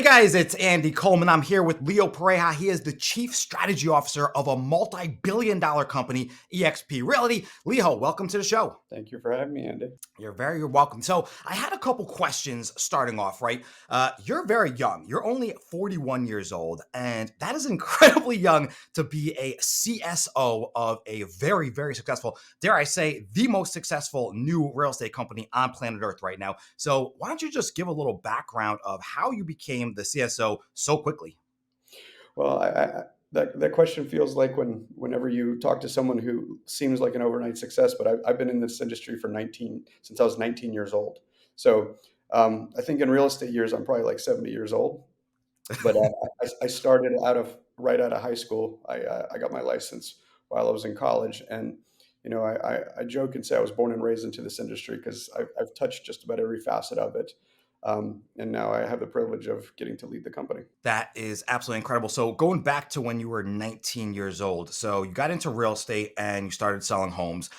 Guys, it's Andy Coleman. I'm here with Leo Pareja. He is the Chief Strategy Officer of a multi-billion-dollar company, EXP Realty. Leo, welcome to the show. Thank you for having me, Andy. You're welcome. So I had a couple questions starting off, right? You're very young. You're only 41 years old, and that is incredibly young to be a CSO of a very, very successful, dare I say, the most successful new real estate company on planet Earth right now. So why don't you just give a little background of how you became the CSO so quickly? Well, that question feels like whenever you talk to someone who seems like an overnight success, but I've been in this industry since I was 19 years old. So I think in real estate years, I'm probably like 70 years old. But I started right out of high school. I got my license while I was in college, and I joke and say I was born and raised into this industry because I've touched just about every facet of it. And now I have the privilege of getting to lead the company. That is absolutely incredible. So going back to when you were 19 years old, so you got into real estate and you started selling homes.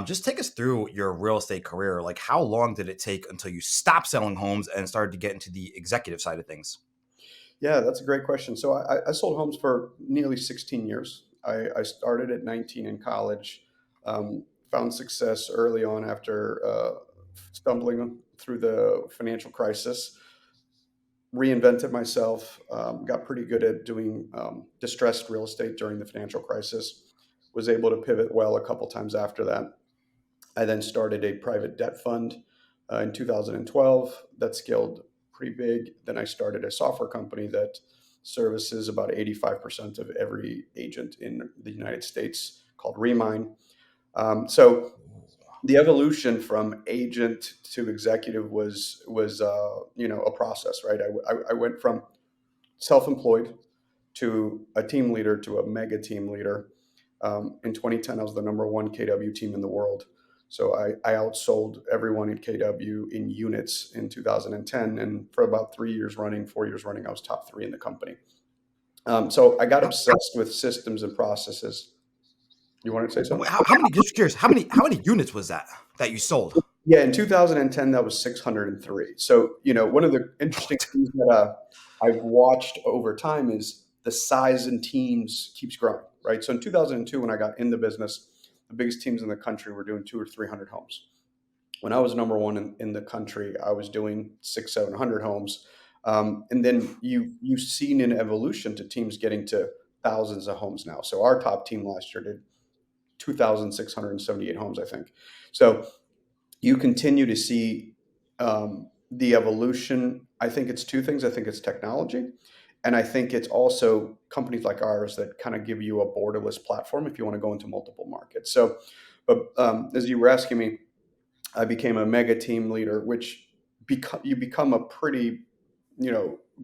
Just take us through your real estate career. Like, how long did it take until you stopped selling homes and started to get into the executive side of things? Yeah, that's a great question. So I sold homes for nearly 16 years. I started at 19 in college, found success early on after stumbling through the financial crisis, reinvented myself, got pretty good at doing distressed real estate during the financial crisis, was able to pivot well a couple times after that. I then started a private debt fund in 2012 that scaled pretty big. Then I started a software company that services about 85% of every agent in the United States called Remine. So the evolution from agent to executive was a process, right? I went from self-employed to a team leader to a mega team leader. In 2010, I was the number one KW team in the world. So I outsold everyone in KW in units in 2010. And for about 4 years running, I was top three in the company. So I got obsessed with systems and processes. You wanted to say something? How many? Just curious. How many units was that you sold? Yeah, in 2010, that was 603. So, one of the interesting What? things that I've watched over time is the size in teams keeps growing, right? So in 2002, when I got in the business, the biggest teams in the country were doing 200 or 300 homes. When I was number one in the country, I was doing 700 homes. And then you've seen an evolution to teams getting to thousands of homes now. So our top team last year did 2,678 homes, I think. So you continue to see the evolution. I think it's two things. I think it's technology, and I think it's also companies like ours that kind of give you a borderless platform if you want to go into multiple markets. So, but as you were asking me, I became a mega team leader, which you become a pretty,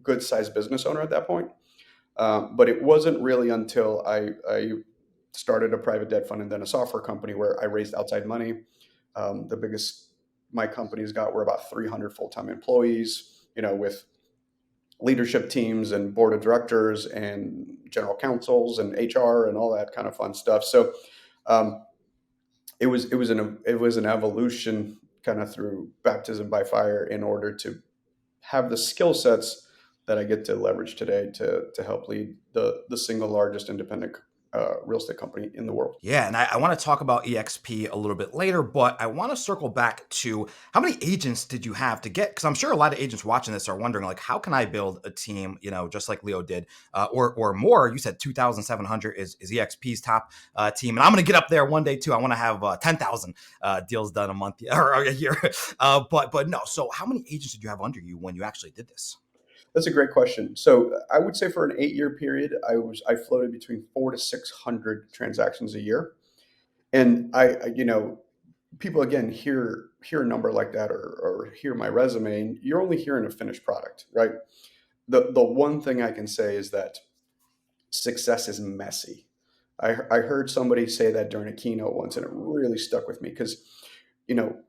good sized business owner at that point. But it wasn't really until I started a private debt fund and then a software company where I raised outside money. The biggest my company's got were about 300 full-time employees, with leadership teams and board of directors and general counsels and HR and all that kind of fun stuff. So um, it was an evolution kind of through baptism by fire in order to have the skill sets that I get to leverage today to help lead the single largest independent real estate company in the world. Yeah, and I want to talk about EXP a little bit later, but I want to circle back to how many agents did you have to get? Because I'm sure a lot of agents watching this are wondering, like, how can I build a team, just like Leo did, or more? You said 2,700 is EXP's top team, and I'm going to get up there one day too. I want to have 10,000 deals done a month or a year, but no. So, how many agents did you have under you when you actually did this? That's a great question. So I would say for an 8-year period, I floated between 400 to 600 transactions a year, and people again hear a number like that or hear my resume, and you're only hearing a finished product, right? The one thing I can say is that success is messy. I heard somebody say that during a keynote once, and it really stuck with me because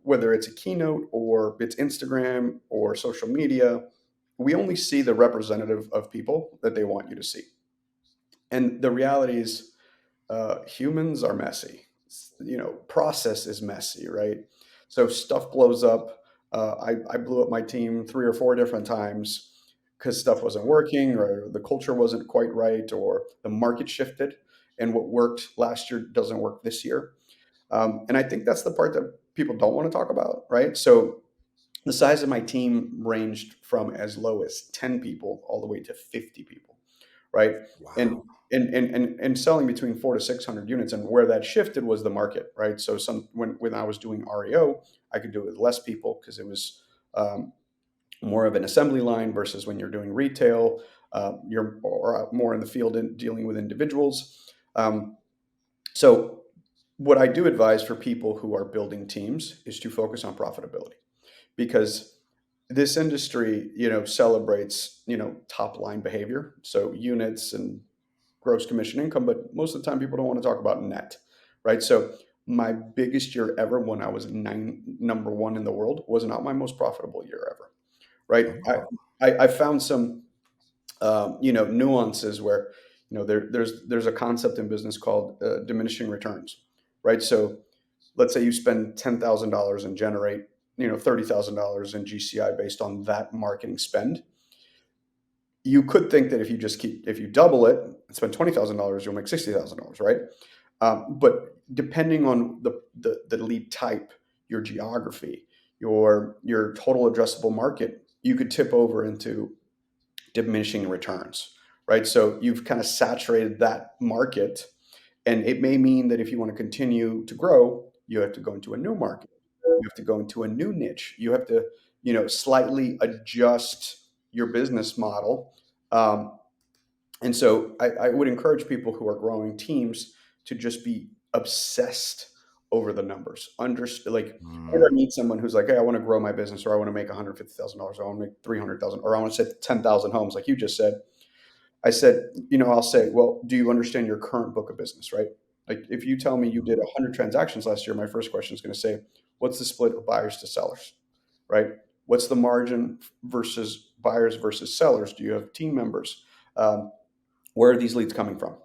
whether it's a keynote or it's Instagram or social media, we only see the representative of people that they want you to see. And the reality is, humans are messy. Process is messy, right? So stuff blows up. I blew up my team 3 or 4 different times. because stuff wasn't working or the culture wasn't quite right or the market shifted and what worked last year doesn't work this year. And I think that's the part that people don't want to talk about, right? So the size of my team ranged from as low as 10 people all the way to 50 people, right? And Wow. and selling between 4 to 600 units, and where that shifted was the market, right? So when I was doing REO, I could do it with less people because it was more of an assembly line versus when you're doing retail, you're more in the field and dealing with individuals. Um, so what I do advise for people who are building teams is to focus on profitability, because this industry, celebrates, top line behavior. So units and gross commission income, but most of the time people don't want to talk about net, right? So my biggest year ever when I was number one in the world was not my most profitable year ever, right? Oh. I found some, nuances where, there's a concept in business called diminishing returns, right? So let's say you spend $10,000 and generate, $30,000 in GCI based on that marketing spend. You could think that if you double it and spend $20,000, you'll make $60,000, right? But depending on the lead type, your geography, your total addressable market, you could tip over into diminishing returns, right? So you've kind of saturated that market, and it may mean that if you want to continue to grow, you have to go into a new market. You have to go into a new niche. You have to, slightly adjust your business model. And so I would encourage people who are growing teams to just be obsessed over the numbers. Like, whenever I Mm. meet someone who's like, "Hey, I want to grow my business, or I want to make $150,000, or I want to make 300,000, or I want to set 10,000 homes," like you just said. I said, I'll say, "Well, do you understand your current book of business, right? Like, if you tell me you did 100 transactions last year, my first question is going to say, what's the split of buyers to sellers, right? What's the margin versus buyers versus sellers? Do you have team members? Where are these leads coming from,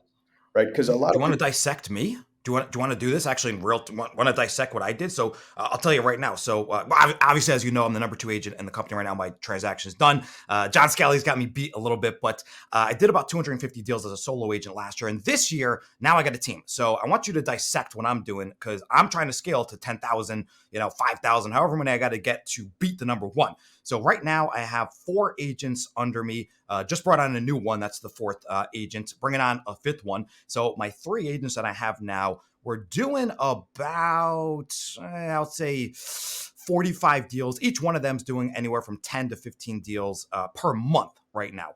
right? Because a Do lot you of want to people, dissect me? Do you want to do this actually in real? Want to dissect what I did? So I'll tell you right now. So obviously, as you know, I'm the number two agent in the company right now. My transaction is done. John Scally's got me beat a little bit, but I did about 250 deals as a solo agent last year, and this year now I got a team. So I want you to dissect what I'm doing because I'm trying to scale to 10,000, 5,000, however many I got to get to beat the number one. So right now I have four agents under me. Just brought on a new one. That's the fourth agent. Bringing on a fifth one. So my three agents that I have now, we're doing about, I'll say, 45 deals. Each one of them's doing anywhere from 10 to 15 deals per month right now.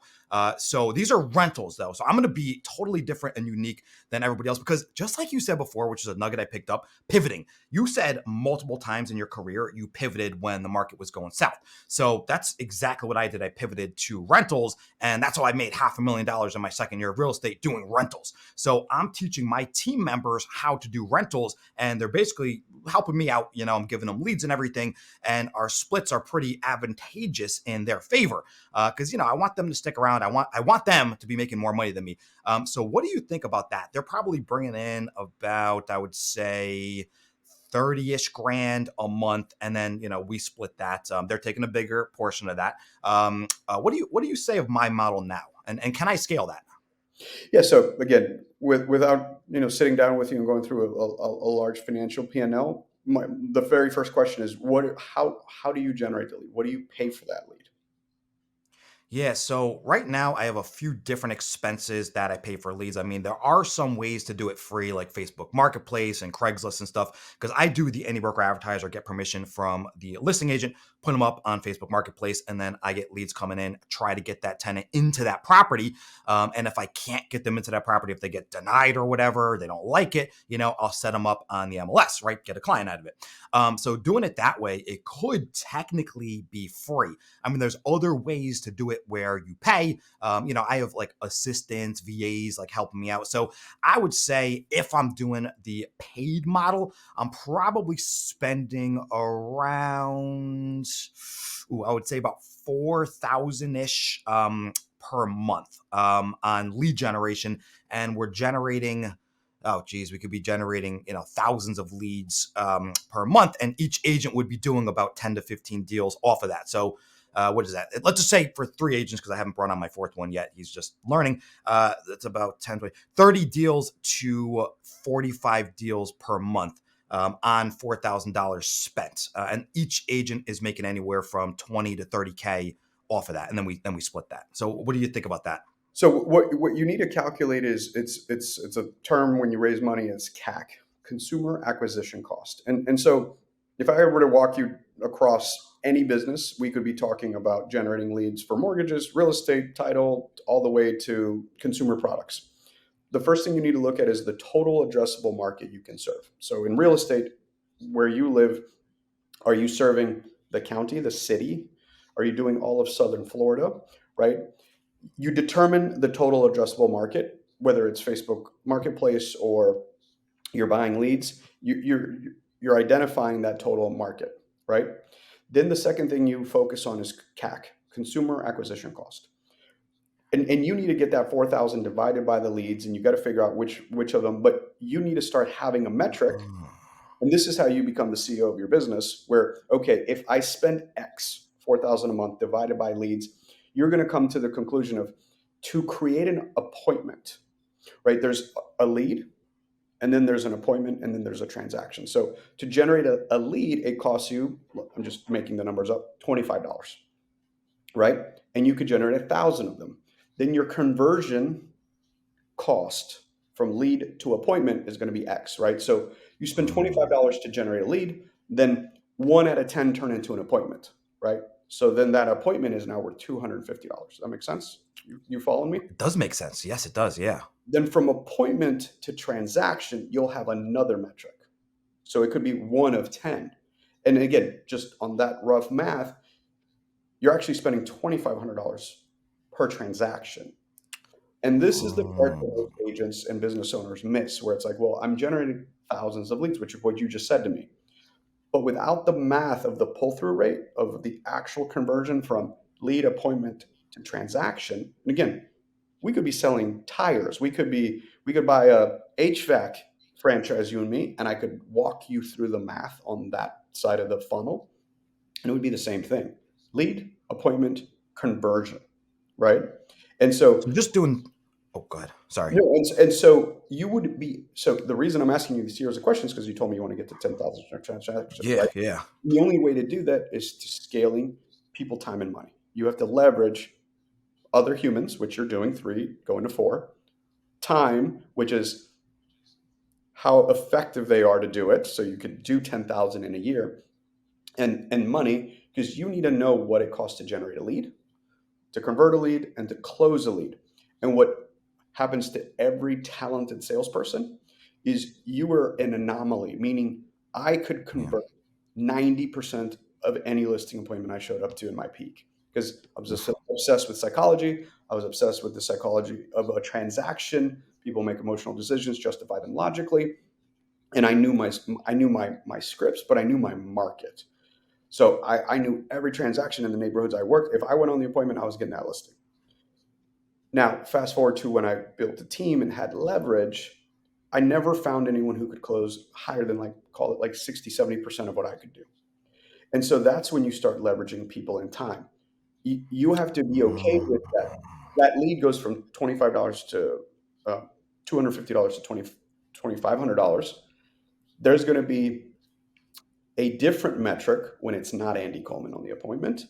So these are rentals though. So I'm going to be totally different and unique than everybody else because just like you said before, which is a nugget I picked up, pivoting. You said multiple times in your career you pivoted when the market was going south. So that's exactly what I did. I pivoted to rentals, and that's how I made $500,000 in my second year of real estate doing rentals. So I'm teaching my team members how to do rentals, and they're basically helping me out. I'm giving them leads and everything, and our splits are pretty advantageous in their favor because I want them to stick around. I want them to be making more money than me. So what do you think about that? They're probably bringing in about, I would say, 30-ish grand a month, and then we split that. They're taking a bigger portion of that. What do you say of my model now, and can I scale that? yeah. So again, without sitting down with you and going through a large financial P&L, the very first question is, how do you generate the lead? What do you pay for that lead? Yeah, so right now I have a few different expenses that I pay for leads. I mean, there are some ways to do it free, like Facebook Marketplace and Craigslist and stuff, because I do the any broker advertiser, get permission from the listing agent, put them up on Facebook Marketplace, and then I get leads coming in, try to get that tenant into that property. And if I can't get them into that property, if they get denied or whatever, they don't like it, I'll set them up on the MLS, right? Get a client out of it. So doing it that way, it could technically be free. I mean, there's other ways to do it where you pay. I have like assistants, VAs, like helping me out. So I would say if I'm doing the paid model, I'm probably spending around, I would say about 4,000 ish per month on lead generation, and we're generating. Oh, geez, we could be generating thousands of leads per month, and each agent would be doing about 10 to 15 deals off of that. So What is that? Let's just say for 3 agents, because I haven't brought on my fourth one yet. He's just learning. That's about 10, 20, 30 deals to 45 deals per month. On $4,000 spent, and each agent is making anywhere from 20 to 30K off of that, and then we split that. So, what do you think about that? So what you need to calculate is it's a term when you raise money. It's CAC, consumer acquisition cost. And so if I were to walk you across any business, we could be talking about generating leads for mortgages, real estate, title, all the way to consumer products. The first thing you need to look at is the total addressable market you can serve. So in real estate, where you live, are you serving the county, the city? Are you doing all of Southern Florida? Right? You determine the total addressable market, whether it's Facebook Marketplace or you're buying leads. You're identifying that total market, right? Then the second thing you focus on is CAC, consumer acquisition cost, and you need to get that 4,000 divided by the leads, and you got to figure out which of them. But you need to start having a metric, and this is how you become the CEO of your business. Where okay, if I spend X 4,000 a month divided by leads, you're going to come to the conclusion of to create an appointment, right? There's a lead, and then there's an appointment, and then there's a transaction. So to generate a lead, it costs you, I'm just making the numbers up, $25, right? And you could generate 1,000 of them. Then your conversion cost from lead to appointment is going to be X, right? So you spend $25 to generate a lead, then 1 out of 10 turn into an appointment, right? So then that appointment is now worth $250. Does that make sense? You following me? It does make sense. Yes, it does. Yeah. Then from appointment to transaction, you'll have another metric. So it could be 1 of 10. And again, just on that rough math, you're actually spending $2,500 per transaction. And this is the part that most agents and business owners miss, where it's like, well, I'm generating thousands of leads, which is what you just said to me. But without the math of the pull-through rate of the actual conversion from lead appointment to transaction, and again, we could be selling tires. We could buy a HVAC franchise, you and me, and I could walk you through the math on that side of the funnel, and it would be the same thing: lead, appointment, conversion, right? And so So just doing. Oh, go ahead. Sorry. no, and so you would be. So the reason I'm asking you these series of questions because you told me you want to get to 10,000 transactions, Yeah. right? Yeah. The only way to do that is to scaling people, time, and money. You have to leverage other humans, which you're doing, 3 going to 4. Time, which is how effective they are to do it. So you could do 10,000 in a year, and money, because you need to know what it costs to generate a lead, to convert a lead, and to close a lead. And what happens to every talented salesperson is you are an anomaly, meaning I could Yeah. convert 90% of any listing appointment I showed up to in my peak because I was Oof. obsessed with psychology. I was obsessed with the psychology of a transaction. People make emotional decisions, justify them logically. And I knew my scripts, but I knew my market. So I knew every transaction in the neighborhoods I worked. If I went on the appointment, I was getting that listing. Now, fast forward to when I built a team and had leverage, I never found anyone who could close higher than call it like 60, 70% of what I could do. And so that's when you start leveraging people in time. You have to be okay with that. That lead goes from $25 to $250 to $2,500. There's going to be a different metric when it's not Andy Coleman on the appointment.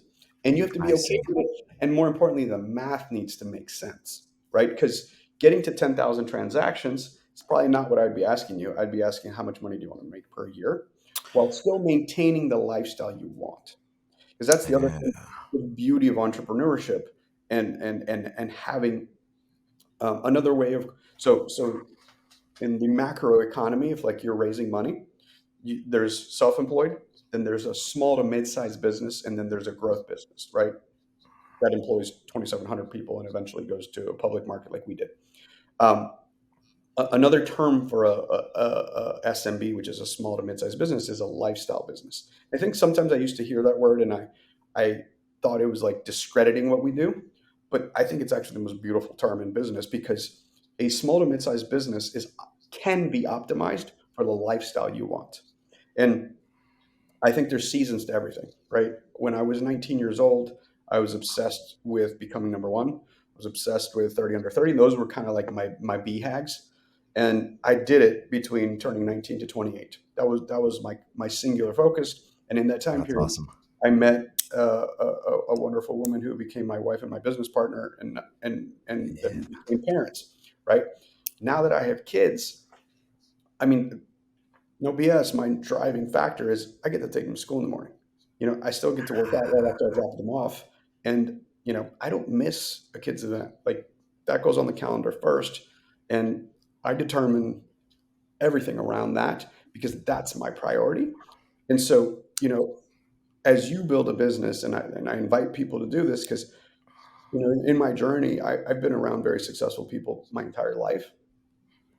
And you have to be I okay see. with it. And more importantly, the math needs to make sense, right? Because getting to 10,000 transactions is probably not what I'd be asking you. I'd be asking how much money do you want to make per year while still maintaining the lifestyle you want. Because that's the other thing, Yeah. the beauty of entrepreneurship and having another way of so in the macro economy, if like you're raising money, there's self-employed, then there's a small to mid-sized business, and then there's a growth business, right? That employs 2,700 people and eventually goes to a public market like we did. Um, Another term for a SMB, which is a small to mid-sized business, is a lifestyle business. I think sometimes I used to hear that word and I thought it was like discrediting what we do, but I think it's actually the most beautiful term in business because a small to mid-sized business can be optimized for the lifestyle you want. And I think there's seasons to everything, right? When I was 19 years old, I was obsessed with becoming number one. I was obsessed with 30 under 30. And those were kind of like my BHAGs. And I did it between turning 19 to 28. That was my singular focus. And in that time That's period, awesome. I met a wonderful woman who became my wife and my business partner, and then we Yeah. became parents. Right now that I have kids, I mean, no BS. My driving factor is I get to take them to school in the morning. I still get to work out right after I drop them off, and I don't miss a kid's event. Like that goes on the calendar first, and I determine everything around that because that's my priority. And so, as you build a business, and I invite people to do this because in my journey, I've been around very successful people my entire life,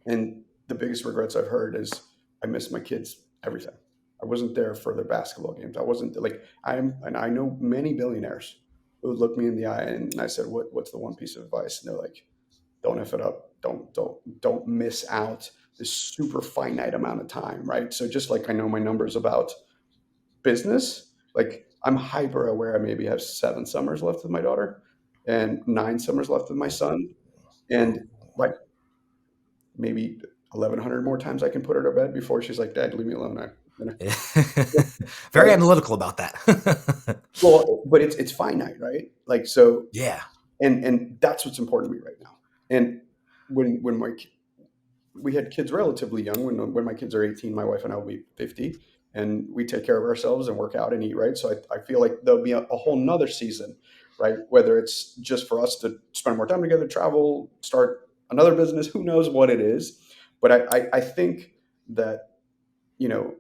and the biggest regrets I've heard is I miss my kids everything. I wasn't there for their basketball games. I wasn't like and I know many billionaires who would look me in the eye and I said, "What's the one piece of advice?" And they're like, "Don't f it up. Don't miss out this super finite amount of time." Right. So just like I know my numbers about business, like I'm hyper aware. I maybe have 7 summers left with my daughter and 9 summers left with my son, and like maybe 1,100 more times I can put her to bed before she's like, "Dad, leave me alone." Very Right? analytical about that. Well, but it's finite, right? Like so, Yeah. and that's what's important to me right now. And when we had kids relatively young, when my kids are 18, my wife and I will be 50, and we take care of ourselves and work out and eat right. So I feel like there'll be a whole nother season, right? Whether it's just for us to spend more time together, travel, start another business, who knows what it is. But I think that you know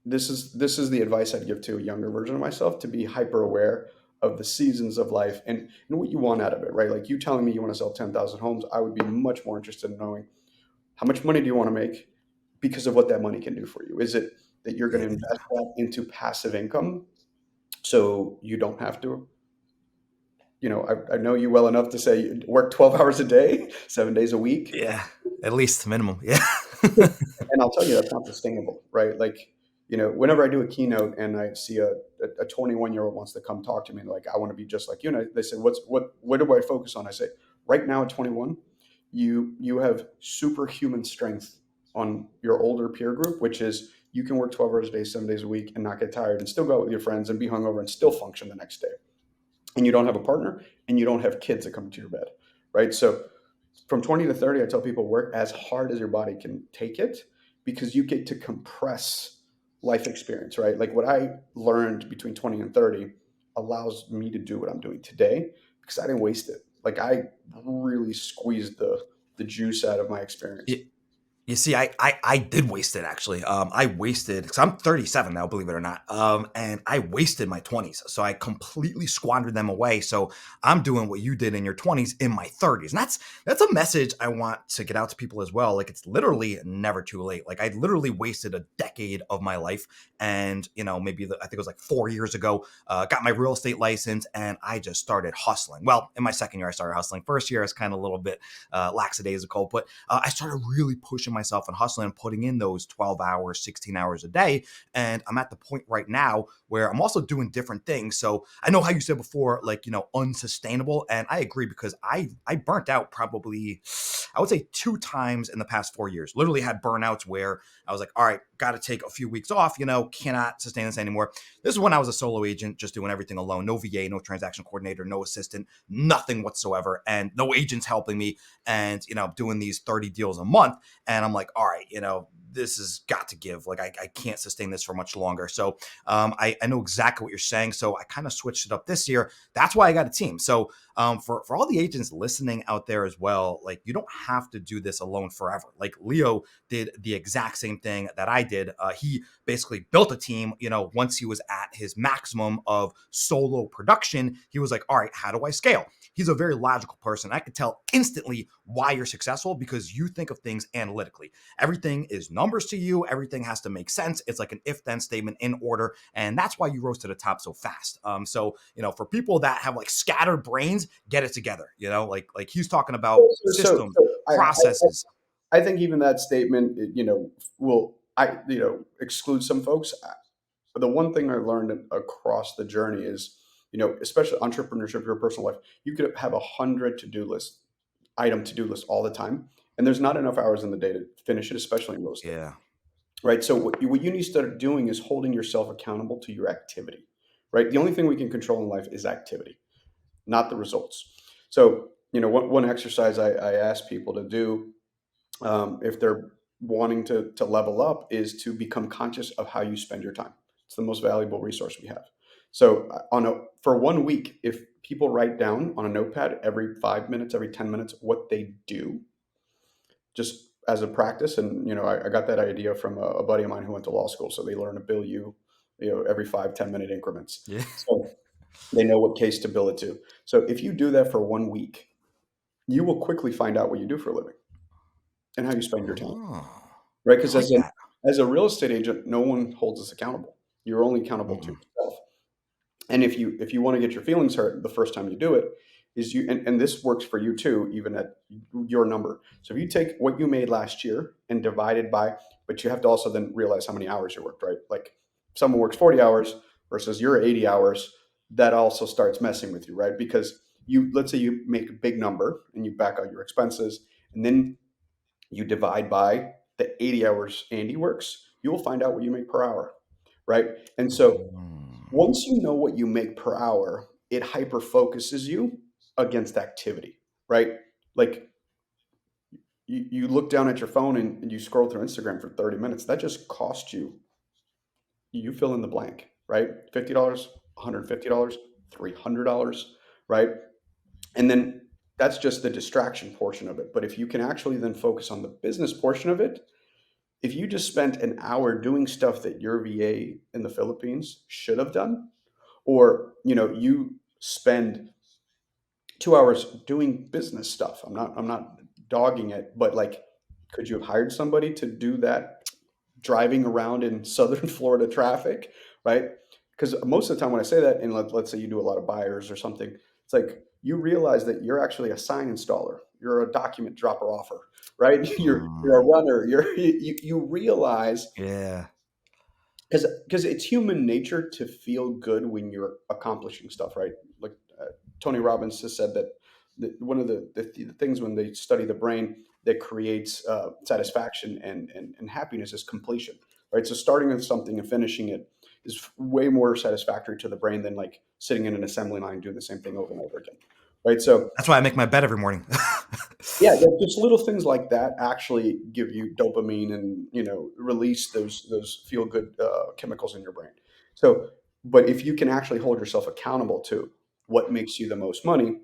this is the advice I'd give to a younger version of myself, to be hyper aware of the seasons of life and what you want out of it, right? Like you telling me you want to sell 10,000 homes, I would be much more interested in knowing how much money do you want to make because of what that money can do for you. Is it that you're going to Yeah. invest that into passive income so you don't have to? I know you well enough to say you work 12 hours a day, 7 days a week. Yeah. At least minimum. Yeah. And I'll tell you that's not sustainable, right? Like, whenever I do a keynote and I see a 21-year-old wants to come talk to me, and like, I want to be just like you. And they say, what do I focus on? I say, right now at 21, you have superhuman strength on your older peer group, which is you can work 12 hours a day, 7 days a week, and not get tired, and still go out with your friends and be hungover and still function the next day. And you don't have a partner, and you don't have kids that come to your bed, right? So from 20 to 30, I tell people work as hard as your body can take it because you get to compress life experience, right? Like what I learned between 20 and 30 allows me to do what I'm doing today because I didn't waste it. Like I really squeezed the juice out of my experience. You see, I did waste it actually. I wasted because I'm 37 now, believe it or not. And I wasted my 20s, so I completely squandered them away. So I'm doing what you did in your 20s in my 30s, and that's a message I want to get out to people as well. Like it's literally never too late. Like I literally wasted a decade of my life, and maybe I think it was like 4 years ago. Got my real estate license, and I just started hustling. Well, in my second year, I started hustling. First year, I was kind of a little bit lackadaisical, but I started really pushing myself and hustling and putting in those 12 hours, 16 hours a day. And I'm at the point right now where I'm also doing different things. So I know how you said before, like, unsustainable. And I agree because I burnt out probably, I would say 2 times in the past 4 years. Literally had burnouts where I was like, all right, got to take a few weeks off, cannot sustain this anymore. This is when I was a solo agent, just doing everything alone. No VA, no transaction coordinator, no assistant, nothing whatsoever. And no agents helping me, and doing these 30 deals a month, and I'm like, all right, this has got to give. Like I can't sustain this for much longer. So I know exactly what you're saying. So I kind of switched it up this year. That's why I got a team. So for all the agents listening out there as well, like you don't have to do this alone forever. Like Leo did the exact same thing that I did. He basically built a team. Once he was at his maximum of solo production, he was like, all right, how do I scale? He's a very logical person. I could tell instantly why you're successful because you think of things analytically. Everything is numbers to you. Everything has to make sense. It's like an if-then statement in order. And that's why you rose to the top so fast. So for people that have like scattered brains, get it together, like he's talking about So, so, systems, so processes. I think even that statement, will exclude some folks. The one thing I learned across the journey is especially entrepreneurship, your personal life, you could have 100 to do list all the time, and there's not enough hours in the day to finish it, especially in real estate, Yeah. right? So what you need to start doing is holding yourself accountable to your activity, right? The only thing we can control in life is activity, not the results. So, one exercise I ask people to do, if they're wanting to level up, is to become conscious of how you spend your time. It's the most valuable resource we have. So, for 1 week, if people write down on a notepad every 5 minutes, every 10 minutes, what they do, just as a practice, and I got that idea from a buddy of mine who went to law school. So they learn to bill you, every 5-10 minute increments. Yeah. So they know what case to bill it to. So if you do that for 1 week, you will quickly find out what you do for a living and how you spend your time, Oh, right? I Because like that. as a real estate agent, no one holds us accountable. You're only accountable to Mhm. yourself. And if you want to get your feelings hurt the first time you do it, is and this works for you too, even at your number. So if you take what you made last year and divide it by, but you have to also then realize how many hours you worked, right? Like, if someone works 40 hours versus your 80 hours, that also starts messing with you, right? Because let's say you make a big number and you back out your expenses, and then you divide by the 80 hours Andy works, you will find out what you make per hour, right? And so Mm. once you know what you make per hour, it hyper focuses you against activity, right? Like, you look down at your phone and you scroll through Instagram for 30 minutes. That just cost you fill in the blank, right? $50, $150, $300, right? And then that's just the distraction portion of it. But if you can actually then focus on the business portion of it, if you just spent an hour doing stuff that your VA in the Philippines should have done, or you spend 2 hours doing business stuff. I'm not dogging it, but like, could you have hired somebody to do that driving around in Southern Florida traffic, right? Because most of the time when I say that, and let's say you do a lot of buyers or something, it's like you realize that you're actually a sign installer, you're a document dropper offer, right? You're a Mm. runner. You realize, Yeah. because it's human nature to feel good when you're accomplishing stuff, right? Like, Tony Robbins has said that one of the things when they study the brain that creates satisfaction and happiness is completion, right? So starting with something and finishing it is way more satisfactory to the brain than like sitting in an assembly line doing the same thing over and over again, right? So That's why I make my bed every morning. yeah, just little things like that actually give you dopamine and release those feel good chemicals in your brain. So, but if you can actually hold yourself accountable to what makes you the most money,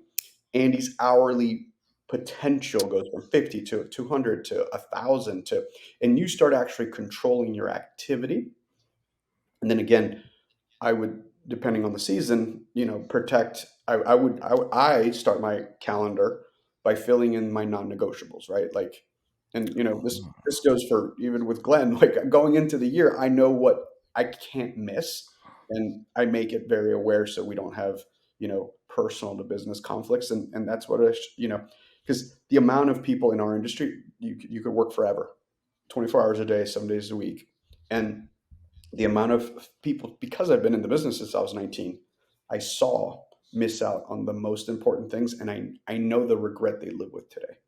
Andy's hourly potential goes from 50 to 200 to 1,000 to, and you start actually controlling your activity. And then again, I would, depending on the season, protect. I start my calendar by filling in my non-negotiables, right? Like, and this goes for even with Glenn. Like, going into the year, I know what I can't miss, and I make it very aware so we don't have personal to business conflicts, and that's what because the amount of people in our industry, you could work forever, 24 hours a day, 7 days a week, and the amount of people, because I've been in the business since I was 19, I saw miss out on the most important things, and I know the regret they live with today.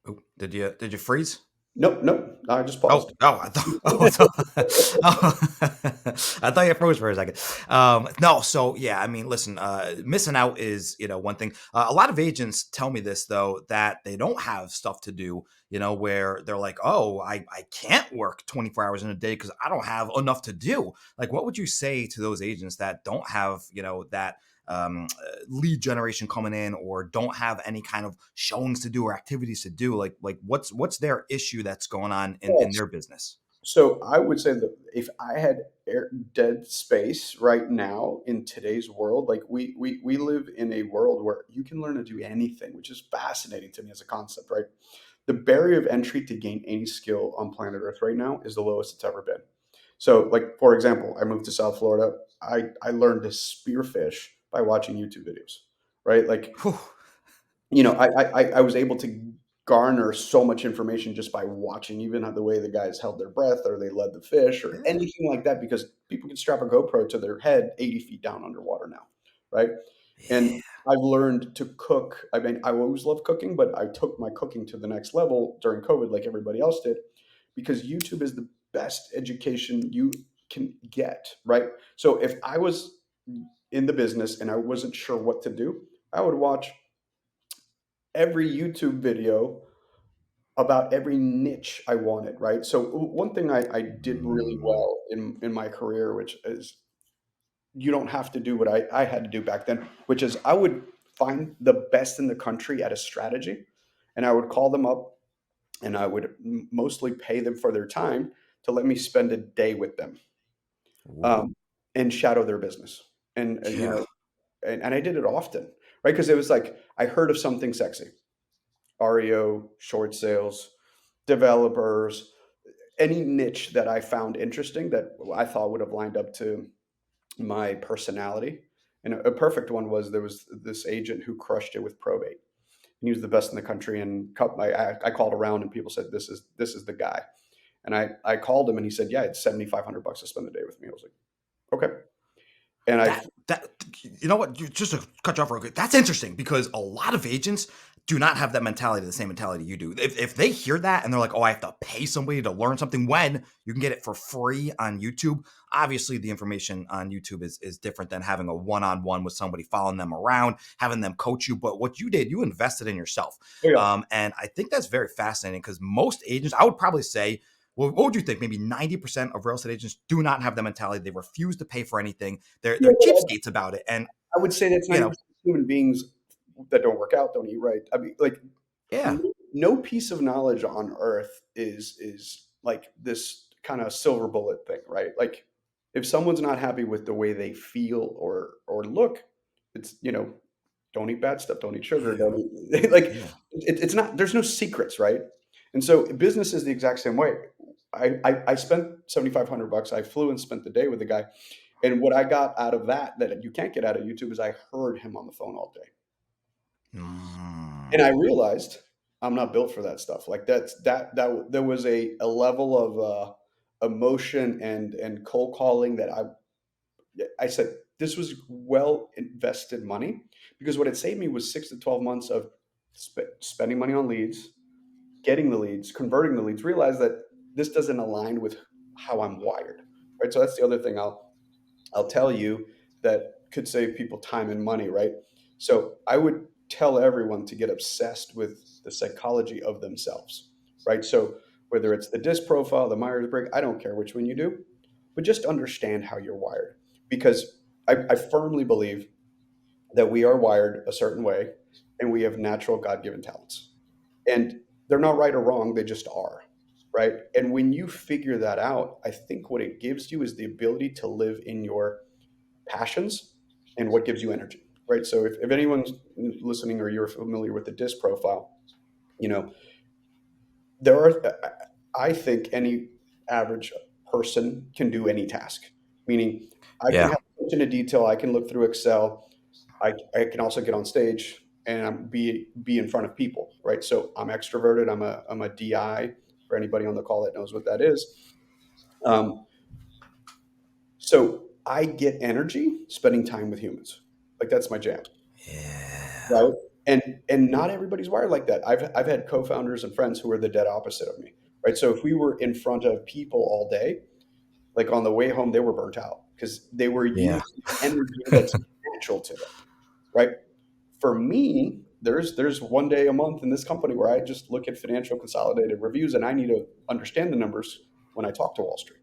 Oop, did you freeze? Nope, nope. I just Oh, paused. oh, I thought, oh, I thought you froze for a second. No, so yeah, I mean, listen, missing out is, one thing. A lot of agents tell me this though, that they don't have stuff to do, where they're like, oh, I can't work 24 hours in a day because I don't have enough to do. Like, what would you say to those agents that don't have, that lead generation coming in, or don't have any kind of showings to do or activities to do? Like what's their issue that's going on in Yes. their business? So I would say that if I had dead space right now in today's world, like, we live in a world where you can learn to do anything, which is fascinating to me as a concept, right? The barrier of entry to gain any skill on planet Earth right now is the lowest it's ever been. So, like, for example, I moved to South Florida. I learned to spearfish by watching YouTube videos, right? Like, Whew. I was able to. garner so much information just by watching, even how the way the guys held their breath or they led the fish or Yeah. anything like that, because people can strap a GoPro to their head 80 feet down underwater now, right? And Yeah. I've learned to cook. I mean, I always loved cooking, but I took my cooking to the next level during COVID, like everybody else did, because YouTube is the best education you can get, right? So if I was in the business and I wasn't sure what to do, I would watch every YouTube video about every niche I wanted, right? So one thing I did really Mm. well in my career, which is you don't have to do what I had to do back then, which is I would find the best in the country at a strategy, and I would call them up and I would mostly pay them for their time to let me spend a day with them, Ooh. um, and shadow their business. And Yeah. and I did it often, right? Because it was like I heard of something sexy, REO, short sales, developers, any niche that I found interesting that I thought would have lined up to my personality. And a perfect one was there was this agent who crushed it with probate. And he was the best in the country. And I called around and people said, this is the guy. And I called him and he said, yeah, it's 7,500 bucks to spend the day with me. I was like, okay. And I, That you know what? Just to cut you off real quick, that's interesting because a lot of agents do not have that mentality, the same mentality you do. If they hear that and they're like, "Oh, I have to pay somebody to learn something," when you can get it for free on YouTube. Obviously, the information on YouTube is different than having a one-on-one with somebody, following them around, having them coach you. But what you did, you invested in yourself, oh yeah, and I think that's very fascinating because most agents, I would probably say, well, what would you think? Maybe 90% of real estate agents do not have the mentality. They refuse to pay for anything. They're yeah, cheapskates about it. And I would say that's you know, 90% human beings that don't work out, don't eat right. I mean, like yeah, no piece of knowledge on earth is like this kind of silver bullet thing, right? Like if someone's not happy with the way they feel or look, it's don't eat bad stuff, don't eat sugar, yeah, don't eat like yeah, it's not there's no secrets, right? And so business is the exact same way. I spent 7,500 bucks. I flew and spent the day with the guy. And what I got out of that you can't get out of YouTube is I heard him on the phone all day. And mm, I realized I'm not built for that stuff. Like that there was a level of emotion and cold calling that I said this was well invested money, because what it saved me was 6 to 12 months of spending money on leads, getting the leads, converting the leads. Realize that this doesn't align with how I'm wired, right? So that's the other thing I'll tell you that could save people time and money, right? So I would tell everyone to get obsessed with the psychology of themselves, right? So whether it's the disc profile, the Myers-Briggs, I don't care which one you do, but just understand how you're wired. Because I firmly believe that we are wired a certain way and we have natural God-given talents. And they're not right or wrong, they just are, right? And when you figure that out, I think what it gives you is the ability to live in your passions and what gives you energy, right? So if anyone's listening or you're familiar with the disc profile, you know, there are, I think any average person can do any task, meaning I can yeah, have attention to detail, I can look through Excel, I can also get on stage and be in front of people, right? So I'm extroverted, I'm a DI for anybody on the call that knows what that is. Um, so I get energy spending time with humans. Like that's my jam. yeah, Right? And not everybody's wired like that. I've had co-founders and friends who are the dead opposite of me, right? So if we were in front of people all day, like on the way home, they were burnt out because they were yeah, using energy that's natural to them, right? For me, there's one day a month in this company where I just look at financial consolidated reviews and I need to understand the numbers when I talk to Wall Street.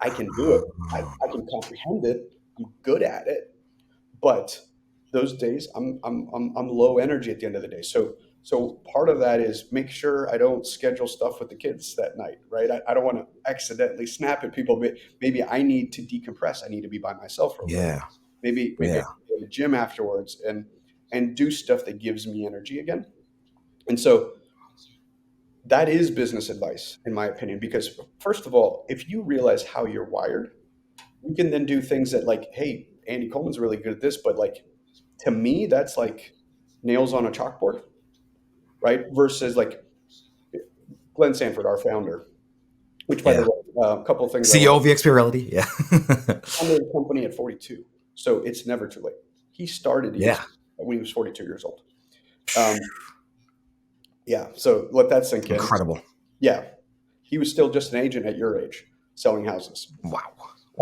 I can do it. I can comprehend it. I'm good at it, but those days I'm low energy at the end of the day. So part of that is make sure I don't schedule stuff with the kids that night, right? I don't want to accidentally snap at people, but maybe I need to decompress. I need to be by myself for a little bit. yeah, Maybe I yeah, can go to the gym afterwards and do stuff that gives me energy again. And so that is business advice, in my opinion, because first of all, if you realize how you're wired, you can then do things that like, hey, Andy Coleman's really good at this, but like to me, that's like nails on a chalkboard. right? Versus like Glenn Sanford, our founder, which by the Yeah. way, a couple of things I CEO want of EXP Realty. Yeah. to founded the company at 42. So it's never too late. He started Yeah. EXP when he was 42 years old. Um, yeah. So let that sink in. Incredible. Yeah. He was still just an agent at your age selling houses. Wow.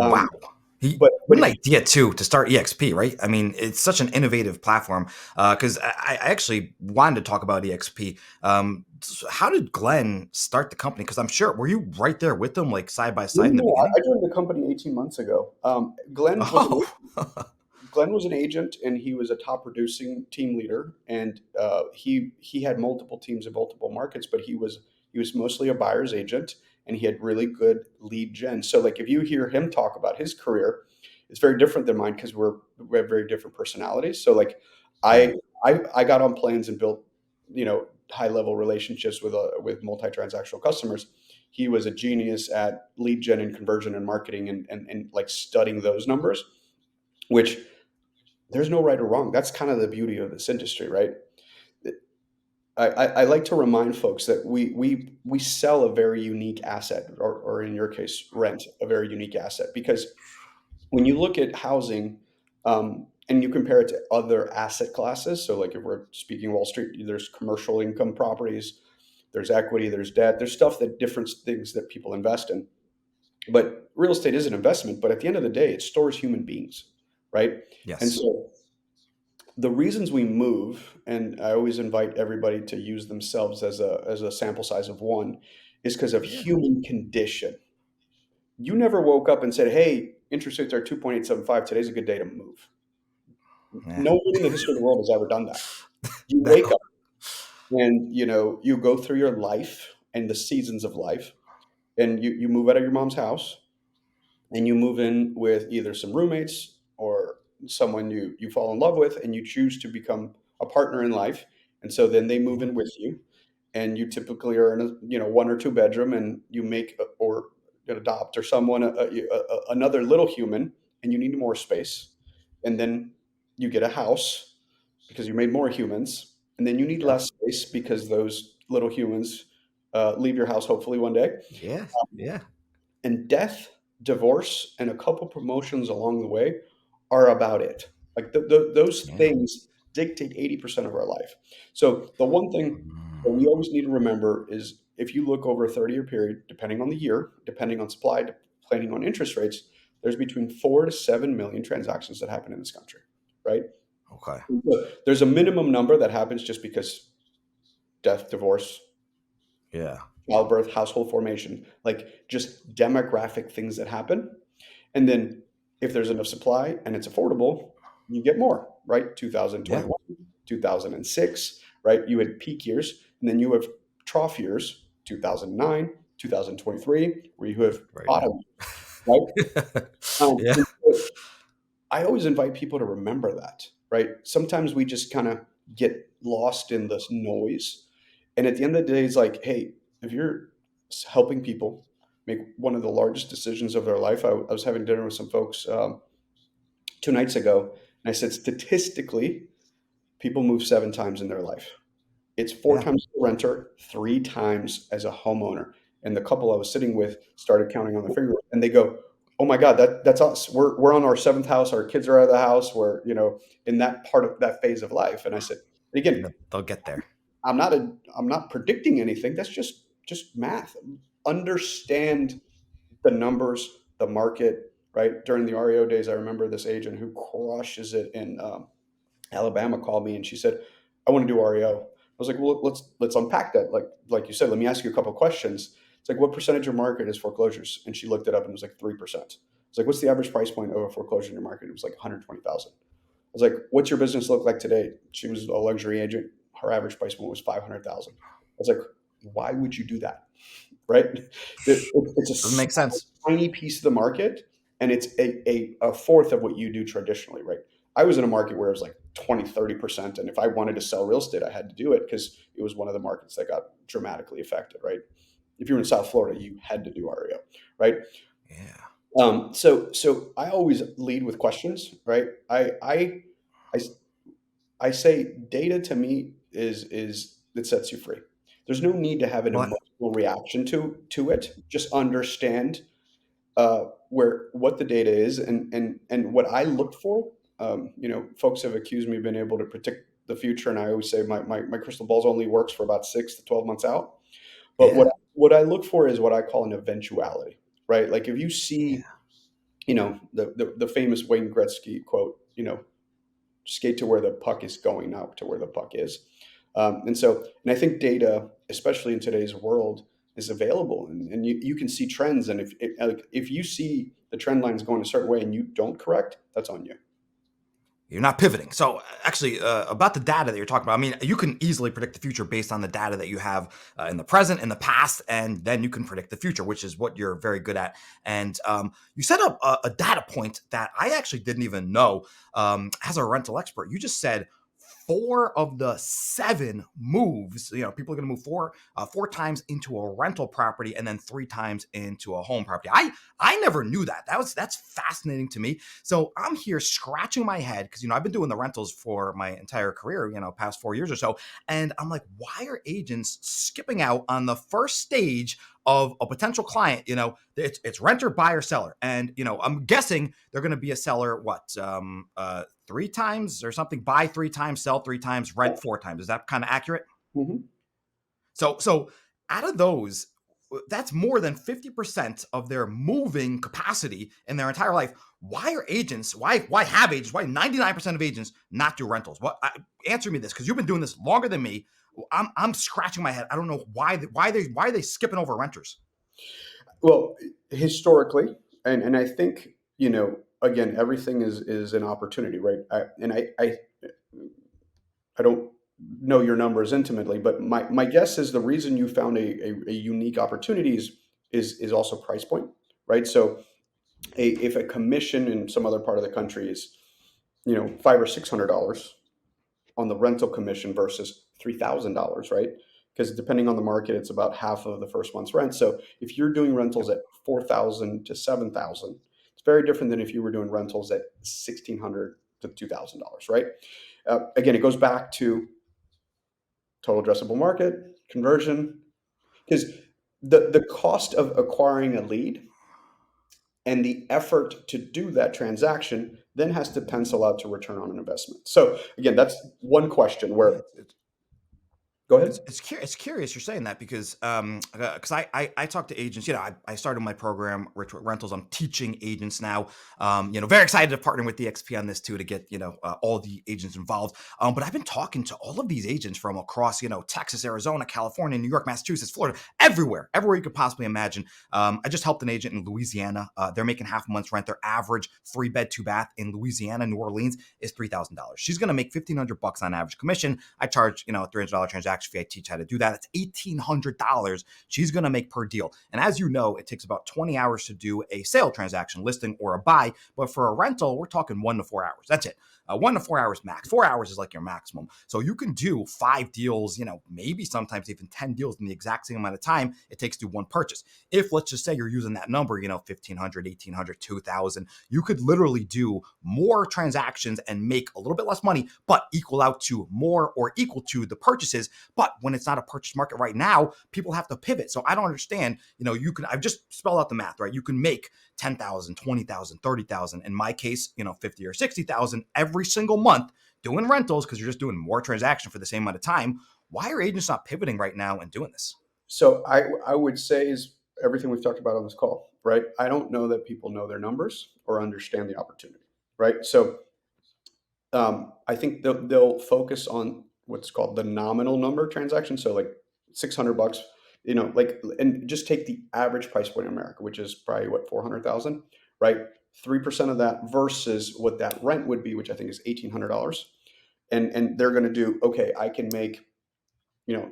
Um, Wow. He, but what an he, idea too to start EXP, right? I mean, it's such an innovative platform. Because I actually wanted to talk about EXP. How did Glenn start the company? Because I'm sure were you right there with him, like side by no, side no, in the no, beginning? I joined the company 18 months ago. Oh, Glenn was an agent, and he was a top producing team leader, and he had multiple teams in multiple markets, but he was mostly a buyer's agent, and he had really good lead gen. So like if you hear him talk about his career, it's very different than mine because we have very different personalities. So like yeah, I I got on planes and built high level relationships with multi transactional customers. He was a genius at lead gen and conversion and marketing and like studying those numbers, which there's no right or wrong. That's kind of the beauty of this industry, right? I like to remind folks that we sell a very unique asset, or in your case, rent a very unique asset. Because when you look at housing, and you compare it to other asset classes, so like if we're speaking Wall Street, there's commercial income properties, there's equity, there's debt, there's stuff that different things that people invest in. But real estate is an investment, but at the end of the day, it stores human beings, right? And yes, so the reasons we move, and I always invite everybody to use themselves as a sample size of one, is because of yeah, human condition. You never woke up and said, "Hey, interest rates are 2.875. Today's a good day to move." yeah. No one in the history of the world has ever done that. You wake No, up and you go through your life and the seasons of life, and you move out of your mom's house, and you move in with either some roommates or someone you fall in love with, and you choose to become a partner in life, and so then they move yeah, in with you, and you typically are in a one or two bedroom, and you make or adopt or someone another little human, and you need more space, and then you get a house because you made more humans, and then you need yep, less space because those little humans leave your house hopefully one day. yeah, yeah, And death, divorce, and a couple promotions along the way are about it. Like those yeah. things dictate 80% of our life. So the one thing that we always need to remember is if you look over a 30-year period, depending on the year, depending on supply, depending on interest rates, there's between 4 to 7 million transactions that happen in this country, right? Okay, So there's a minimum number that happens just because death, divorce, yeah, childbirth, household formation, like just demographic things that happen. And then if there's enough supply and it's affordable, you get more, right? yeah, 2021, 2006, right? You had peak years, and then you have trough years, 2009, 2023, where you have right now. bottom, right? Yeah, And so I always invite people to remember that, right? Sometimes we just kind of get lost in this noise. And at the end of the day, it's like, hey, if you're helping people make one of the largest decisions of their life, I was having dinner with some folks 2 nights ago, and I said, statistically, people move 7 times in their life. It's four yeah. times as a renter, 3 times as a homeowner. And the couple I was sitting with started counting on their fingers, and they go, "Oh my God, that's us. We're on our seventh house. Our kids are out of the house. We're in that part of that phase of life." And I said, And again, they'll get there. I'm not predicting anything. That's just math. Understand the numbers, the market. Right during the REO days, I remember this agent who crushes it in Alabama called me and she said, "I want to do REO." I was like, "Well, let's unpack that. Like you said, let me ask you a couple of questions." It's like, "What percentage of market is foreclosures?" And she looked it up and it was like 3%. It's like, "What's the average price point of a foreclosure in your market?" It was like 120,000. I was like, "What's your business look like today?" She was a luxury agent. Her average price point was 500,000. I was like, "Why would you do that?" Right? It's Doesn't a make sense. tiny piece of the market, and it's a fourth of what you do traditionally, right? I was in a market where it was like 20, 30%. And if I wanted to sell real estate, I had to do it because it was one of the markets that got dramatically affected, right? If you were in South Florida, you had to do REO, right? Yeah, So I always lead with questions, right? I I say data to me is that sets you free. There's no need to have an Well, emotional reaction to it. Just understand where what the data is and what I look for. Folks have accused me of being able to predict the future, and I always say my crystal balls only works for about 6 to 12 months out. But yeah, what I look for is what I call an eventuality, right? Like if you yeah. see, the famous Wayne Gretzky quote, skate to where the puck is going, not to where the puck is. And I think data, especially in today's world, is available, and you can see trends. And if you see the trend lines going a certain way and you don't correct, that's on you. You're not pivoting. So, actually, about the data that you're talking about, I mean, you can easily predict the future based on the data that you have in the present, in the past, and then you can predict the future, which is what you're very good at. And you set up a data point that I actually didn't even know as a rental expert. You just said 4 of the 7 moves. People are going to move four times into a rental property and then 3 times into a home property. I never knew that. That's fascinating to me. So I'm here scratching my head because I've been doing the rentals for my entire career, past 4 years or so, and I'm like, why are agents skipping out on the first stage of a potential client? It's renter, buyer, seller, and I'm guessing they're going to be a seller. What 3 times or something? Buy 3 times, sell 3 times, Yeah. rent 4 times. Is that kind of accurate? Mhm. So out of those, that's more than 50% of their moving capacity in their entire life. Why are agents? Why have agents? Why 99% of agents not do rentals? Answer me this, because you've been doing this longer than me. I'm scratching my head. I don't know why are they skipping over renters? Well, historically, and I think again, everything is an opportunity, right? I don't know your numbers intimately, but my guess is the reason you found a unique opportunity is also price point, right? So if a commission in some other part of the country is $500 or $600 on the rental commission versus $3,000, right? Because depending on the market, it's about half of the first month's rent. So if you're doing rentals Yep. at 4,000 to 7,000, it's very different than if you were doing rentals at 1,600 to $2,000, right? Again, it goes back to total addressable market, conversion, because the cost of acquiring a lead and the effort to do that transaction then has to pencil out to return on an investment. So again, that's one question Yeah, where it's, go It's ahead. it's curious you're saying that because I talk to agents. I started my program rentals. I'm teaching agents now. Very excited to partner with the EXP on this too to get all the agents involved. But I've been talking to all of these agents from across Texas, Arizona, California, New York, Massachusetts, Florida, everywhere you could possibly imagine. I just helped an agent in Louisiana. They're making half a month's rent. Their average 3-bed 2-bath in Louisiana, New Orleans is $3,000. She's going to make $1,500 on average commission. I charge a $300 transaction fee. I teach how to do that. That's $1,800 she's going to make per deal. And as you know, it takes about 20 hours to do a sale transaction, listing or a buy. But for a rental, we're talking 1 to 4 hours. That's it. 1 to 4 hours max. 4 hours is like your maximum. So you can do 5 deals, maybe sometimes even 10 deals in the exact same amount of time it takes to do one purchase. If let's just say you're using that number, 1,500, 1,800, 2,000, you could literally do more transactions and make a little bit less money, but equal out to more or equal to the purchases. But when it's not a purchase market right now, people have to pivot. So I don't understand, I've just spelled out the math, right? You can make 10,000, 20,000, 30,000. In my case, 50 or 60,000 every single month doing rentals because you're just doing more transaction for the same amount of time. Why are agents not pivoting right now and doing this? So I would say is everything we've talked about on this call, right? I don't know that people know their numbers or understand the opportunity, right? So I think they'll focus on what's called the nominal number transaction. So like $600, and just take the average price point in America, which is probably what 400,000, right? 3% of that versus what that rent would be, which I think is $1,800, and they're going to do okay. I can make you know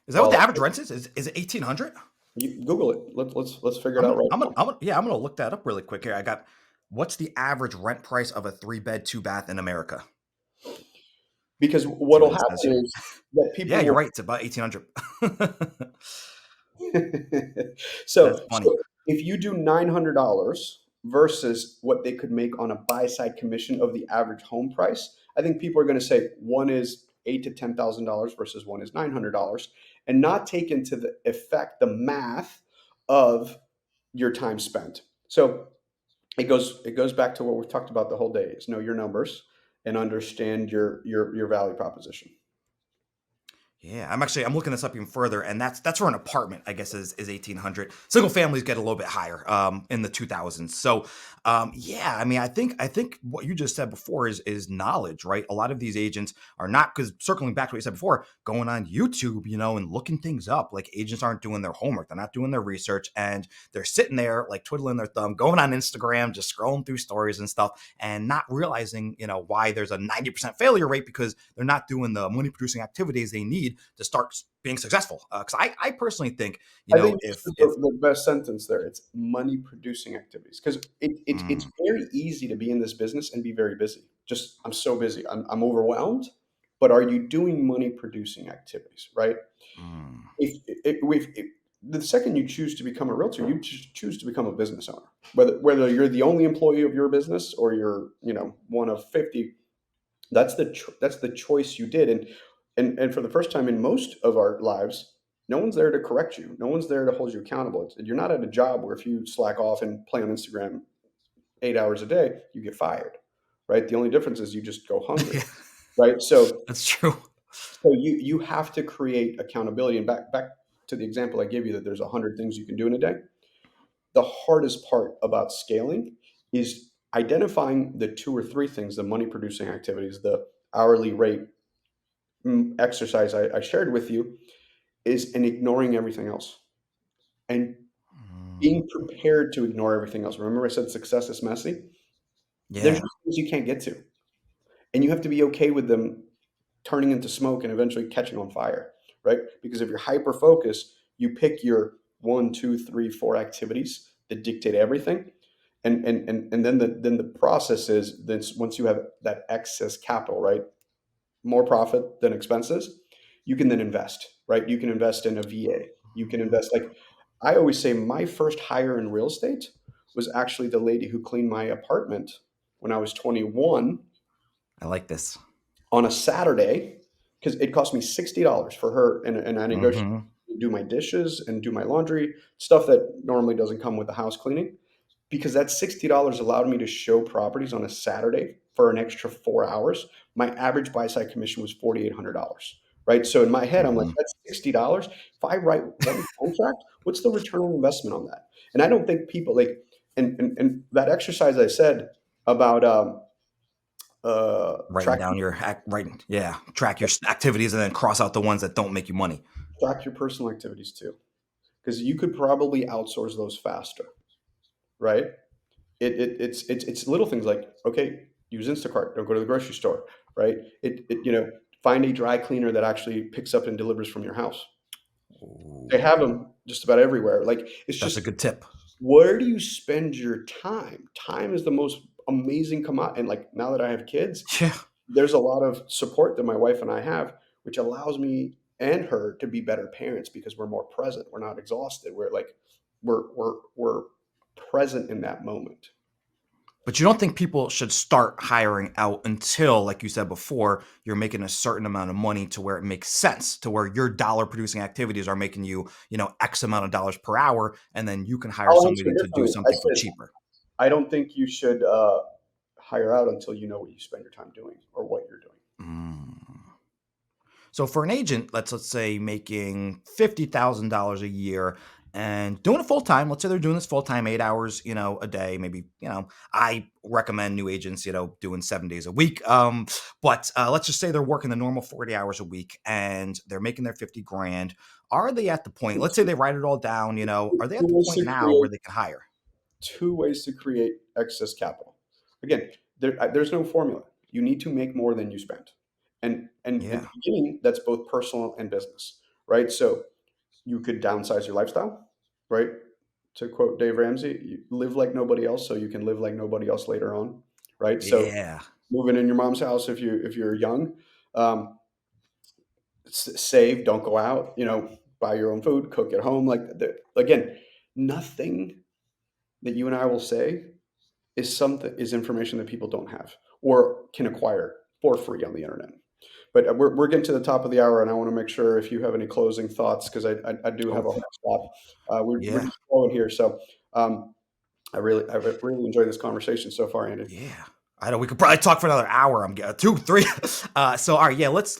Is that what call the it. average rent is? Is it 1,800? You Google it. Let's figure it out right now. I'm gonna look that up really quick here. I got what's the average rent price of a 3-bed 2-bath in America? Because See what what'll it says happen here. is that Yeah, people you're will. right. It's about 1,800. so That's funny. so if you do $900 versus what they could make on a buy side commission of the average home price, I think people are going to say one is $8,000 to $10,000 versus one is $900, and not take into the effect the math of your time spent. So it goes back to what we've talked about the whole day: is know your numbers and understand your value proposition. Yeah, I'm looking this up even further, and that's for an apartment. I guess is 1800. Single families get a little bit higher in the 2000s. So yeah, I mean, I think what you just said before is knowledge, right? A lot of these agents are not, because circling back to what you said before, going on YouTube, and looking things up. Like agents aren't doing their homework, they're not doing their research, and they're sitting there like twiddling their thumb, going on Instagram, just scrolling through stories and stuff, and not realizing why there's a 90% failure rate, because they're not doing the money producing activities they need to start being successful. Because I personally think, I think if the best sentence there, it's money producing activities, because it's mm, very easy to be in this business and be very busy. Just, I'm so busy, I'm overwhelmed. But are you doing money producing activities, right? mm, If the second you choose to become a realtor, you choose to become a business owner. Whether you're the only employee of your business or you're one of 50, that's the choice you did. And for the first time in most of our lives, no one's there to correct you. No one's there to hold you accountable. You're not at a job where if you slack off and play on Instagram 8 hours a day, you get fired, right? The only difference is you just go hungry, yeah, right? that's true. So you have to create accountability. And back to the example I gave you, that there's 100 things you can do in a day. The hardest part about scaling is identifying the two or three things, the money producing activities, the hourly rate exercise I shared with you, is in ignoring everything else and Mm, being prepared to ignore everything else. Remember, I said success is messy. There's yeah, just things you can't get to, and you have to be okay with them turning into smoke and eventually catching on fire, right? Because if you're hyper focused, you pick your one, two, three, four activities that dictate everything. And then the process is, then once you have that excess capital, right? More profit than expenses, you can then invest, right? You can invest in a VA. You can invest, like I always say, my first hire in real estate was actually the lady who cleaned my apartment when I was 21 I like this. on a Saturday, because it cost me $60 for her, and I negotiated Hmm. to do my dishes and do my laundry, stuff that normally doesn't come with the house cleaning, because that $60 allowed me to show properties on a Saturday for an extra 4 hours. My average buy side commission was $4,800. Right. So in my head, I'm like, Hmm. that's $60. If I write one contract, what's the return on investment on that? And I don't think people like, and that exercise I said about Writing tracking down writing, yeah, track your activities and then cross out the ones that don't make you money. track your personal activities too, because you could probably outsource those faster, right? It's little things like, okay, use Instacart, don't go to the grocery store, right? Find a dry cleaner that actually picks up and delivers from your house. They Ooh, have them just about everywhere. Like, it's that's a just, good tip. where do you spend your time? Time is the most amazing commodity. And like, now that I have kids, Yeah. there's a lot of support that my wife and I have, which allows me and her to be better parents, because we're more present. We're not exhausted. We're like, we're present in that moment. But you don't think people should start hiring out until, like you said before, you're making a certain amount of money to where it makes sense, to where your dollar producing activities are making you, X amount of dollars per hour, and then you can hire I'll answer somebody it to do differently. I something for said, cheaper. I don't think you should hire out until you know what you spend your time doing or what you're doing. Mm. So for an agent, let's say making $50,000 a year and doing it full time. Let's say they're doing this full time, 8 hours, a day. Maybe I recommend new agents, doing 7 days a week. But let's just say they're working the normal 40 hours a week and they're making their 50 grand. Are they at the point? Let's say they write it all down. Are they Two at the ways point to now where create they can hire? two ways to create excess capital. Again, there's no formula. You need to make more than you spend, and in the Yeah, beginning, that's both personal and business, right? So you could downsize your lifestyle, right? To quote Dave Ramsey, you live like nobody else, so you can live like nobody else later on, right? So yeah, moving in your mom's house if you're young, um, save, don't go out, buy your own food, cook at home. Like, again, nothing that you and I will say is information that people don't have or can acquire for free on the internet. But we're getting to the top of the hour, and I want to make sure if you have any closing thoughts, because I do have Oh, a hard stop. We're yeah. just flowing here, so um, I've really enjoyed this conversation so far, Andy. Yeah. I know we could probably talk for another hour. I'm getting two, three. So all right, yeah, let's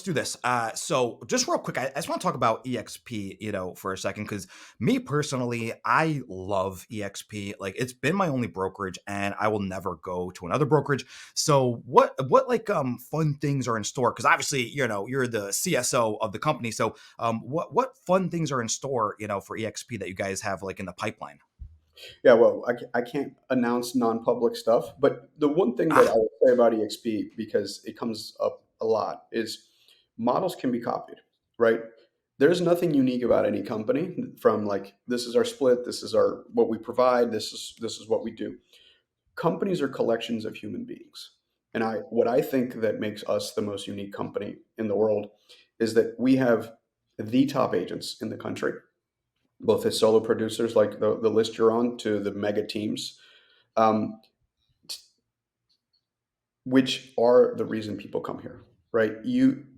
do this. So just real quick, I just want to talk about EXP, for a second, because me personally, I love EXP. Like it's been my only brokerage, and I will never go to another brokerage. So what like fun things are in store? Because obviously, you're the CSO of the company. So what fun things are in store, for EXP that you guys have like in the pipeline? Yeah, well, I can't announce non-public stuff, but the one thing that I Ah, would say about EXP, because it comes up a lot, is models can be copied, right? There's nothing unique about any company from like this is our split, this is our what we provide, this is what we do. Companies are collections of human beings. And what I think that makes us the most unique company in the world is that we have the top agents in the country, both as solo producers, like the list you're on, to the mega teams, um, which are the reason people come here, right?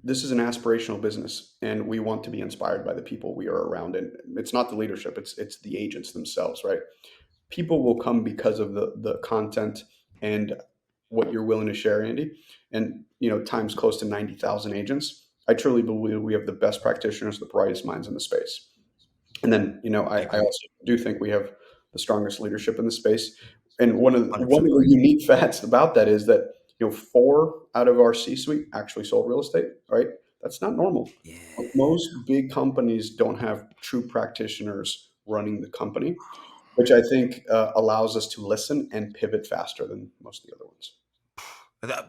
This is an aspirational business, and we want to be inspired by the people we are around. And it's not the leadership; it's the agents themselves, right? People will come because of the content and what you're willing to share, Andy. And times close to 90,000 agents. I truly believe we have the best practitioners, the brightest minds in the space. And then, I I agree. also do think we have the strongest leadership in the space. And one of the, one 100% of the agree. unique facts about that is that four out of our C-suite actually sold real estate. Right? That's not normal. Yeah. Most big companies don't have true practitioners running the company, which I think allows us to listen and pivot faster than most of the other ones.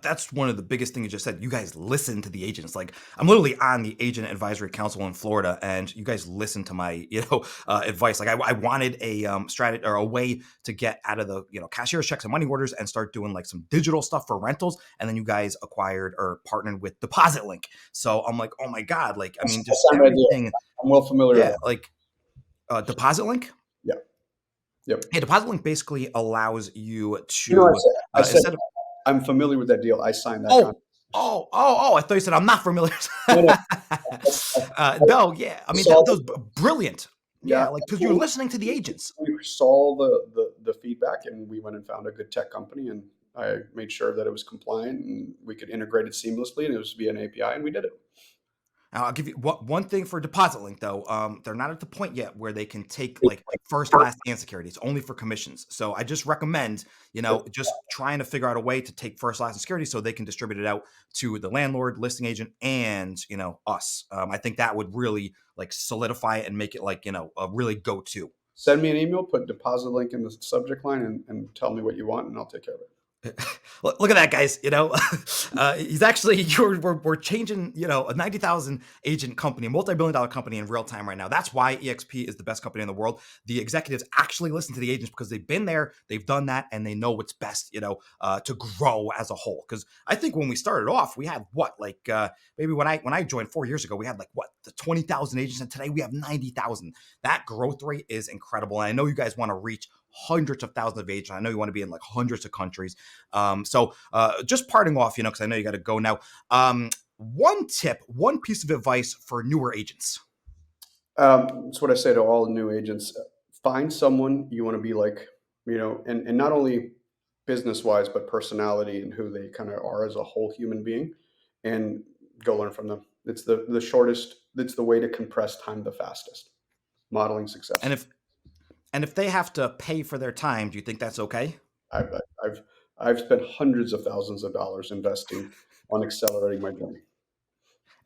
That's one of the biggest things you just said. You guys listen to the agents. Like I'm literally on the agent advisory council in Florida, and you guys listen to my, advice. Like I wanted a strategy or a way to get out of the, cashier's checks and money orders and start doing like some digital stuff for rentals. And then you guys acquired or partnered with Deposit Link. So I'm like, oh my god, like I mean, That's just sound idea. everything. I'm well familiar with Yeah, that. like Deposit Link. Yeah. Yep. Yeah, Deposit Link basically allows you I to said, I said instead of I'm familiar with that deal. I signed that oh, contract. I thought you said I'm not familiar. No, no. No, yeah. I I mean, saw that was brilliant. Yeah, Yeah, like because you're listening to the agents. we saw the feedback, and we went and found a good tech company, and I made sure that it was compliant and we could integrate it seamlessly, and it was via an API, and we did it. Now, I'll give you one thing for Deposit Link though. They're not at the point yet where they can take like first, last, and security. It's only for commissions. So I just recommend, just trying to figure out a way to take first, last, and security so they can distribute it out to the landlord, listing agent, and us. I think that would really like solidify it and make it like a really go to. Send me an email, put deposit link in the subject line, and tell me what you want, and I'll take care of it. Look at that, guys. He's actually we're changing, a 90,000 agent company, a multi-billion-dollar company in real time right now. That's why EXP is the best company in the world. The executives actually listen to the agents because they've been there, they've done that, and they know what's best, to grow as a whole. Because I think when we started off, we had what, like maybe when I joined 4 years ago, we had like what the 20,000 agents, and today we have 90,000. That growth rate is incredible, and I know you guys want to reach hundreds of thousands of agents. I know you want to be in like hundreds of countries. So just parting off, because I know you got to go now. One tip, one piece of advice for newer agents. That's what I say to all new agents. Find someone you want to be like, and not only business wise, but personality and who they kind of are as a whole human being, and go learn from them. It's the shortest, it's the way to compress time the fastest. Modeling And success. if they have to pay for their time, do you think that's okay? I've, I've, I've spent hundreds of thousands of dollars investing on accelerating my journey.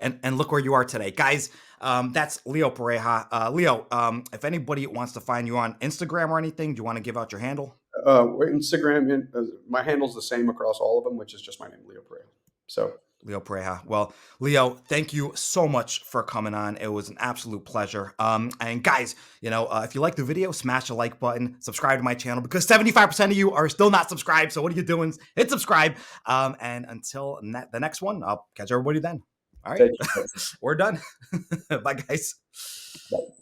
And look where you are today, guys. That's Leo Pareja. Leo, if anybody wants to find you on Instagram or anything, do you want to give out your handle? Instagram, my handle's the same across all of them, which is just my name, Leo Pereira. So Leo Pareja. Well, Leo, thank you so much for coming on. It was an absolute pleasure. And guys, if you like the video, smash the like button, subscribe to my channel because 75% of you are still not subscribed. So what are you doing? Hit subscribe. And until the next one, I'll catch everybody then. All right, thank you. we're done. Bye, guys. Bye.